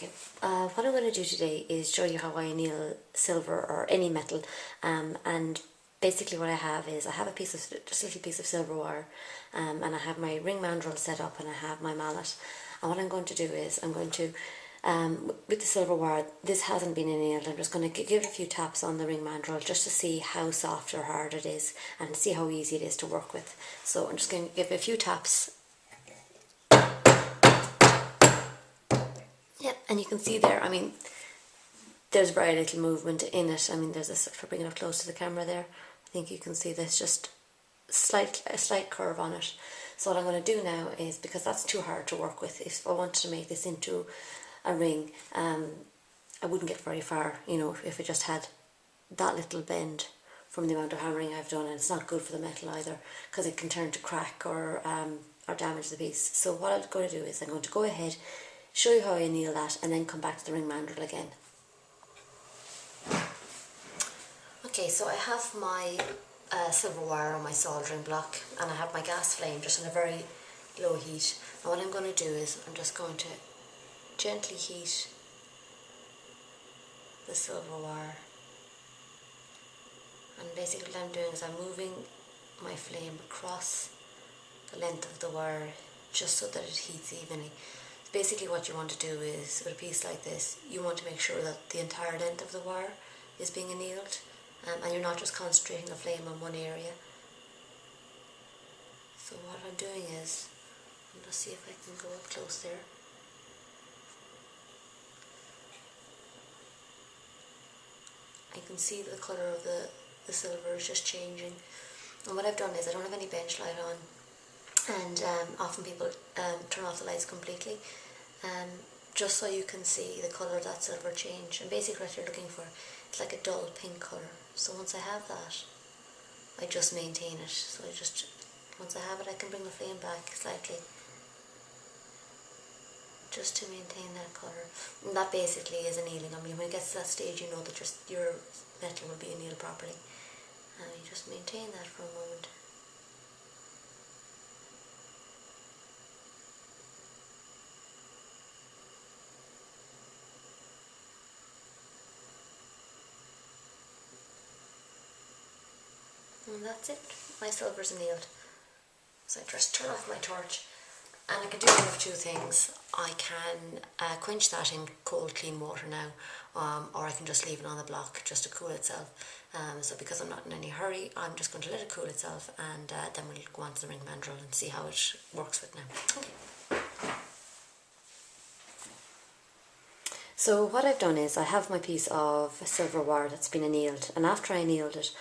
Okay, what I'm going to do today is show you how I anneal silver or any metal, and basically what I have is I have just a little piece of silver wire, and I have my ring mandrel set up and I have my mallet, and what I'm going to do is I'm going to, with the silver wire, this hasn't been annealed, I'm just going to give it a few taps on the ring mandrel just to see how soft or hard it is and see how easy it is to work with. So I'm just going to give it a few taps. Yep, and you can see there, I mean, there's very little movement in it. I mean, if I bring it up close to the camera there, I think you can see there's just a slight curve on it. So what I'm going to do now is, because that's too hard to work with, if I wanted to make this into a ring, I wouldn't get very far, you know, if it just had that little bend from the amount of hammering I've done, and it's not good for the metal either, because it can turn to crack or damage the piece. So what I'm going to do is I'm going to go ahead, show you how I anneal that, and then come back to the ring mandrel again. Okay, so I have my silver wire on my soldering block, and I have my gas flame just on a very low heat. And what I'm going to do is I'm just going to gently heat the silver wire, and basically what I'm doing is I'm moving my flame across the length of the wire just so that it heats evenly. Basically what you want to do is, with a piece like this, you want to make sure that the entire length of the wire is being annealed, and you're not just concentrating the flame on one area. So what I'm doing is, I'll just see if I can go up close there. I can see the colour of the silver is just changing. And what I've done is, I don't have any bench light on, and often people turn off the lights completely, just so you can see the colour of that silver change. And basically what you're looking for, it's like a dull pink colour. So once I have that, I just maintain it. So once I have it, I can bring the flame back slightly, just to maintain that colour. And that basically is annealing. I mean, when it gets to that stage, you know that your metal will be annealed properly. And you just maintain that for a moment. And that's it, my silver's annealed. So I just turn off my torch, and I can do one of two things. I can quench that in cold clean water now, or I can just leave it on the block just to cool itself. So because I'm not in any hurry, I'm just going to let it cool itself, and then we'll go on to the ring mandrel and see how it works with now. Okay. So what I've done is I have my piece of silver wire that's been annealed, and after I annealed it,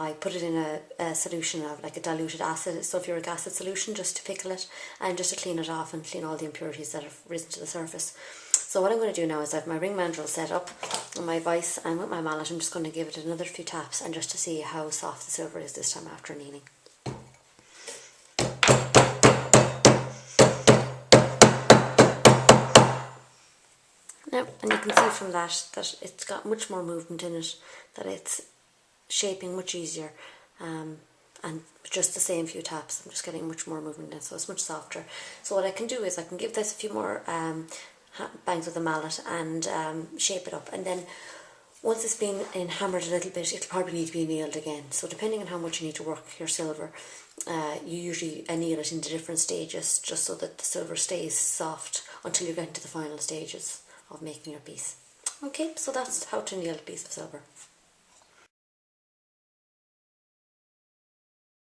I put it in a solution of like a diluted acid, sulfuric acid solution, just to pickle it and just to clean it off and clean all the impurities that have risen to the surface. So what I'm going to do now is I have my ring mandrel set up on my vise, and with my mallet I'm just going to give it another few taps, and just to see how soft the silver is this time after annealing. Now, and you can see from that it's got much more movement in it, that it's shaping much easier, and just the same few taps, I'm just getting much more movement in, so it's much softer. So what I can do is I can give this a few more bangs with the mallet and shape it up, and then once it's been hammered a little bit, it'll probably need to be annealed again. So depending on how much you need to work your silver, you usually anneal it into different stages, just so that the silver stays soft until you get into the final stages of making your piece. Okay, so that's how to anneal a piece of silver.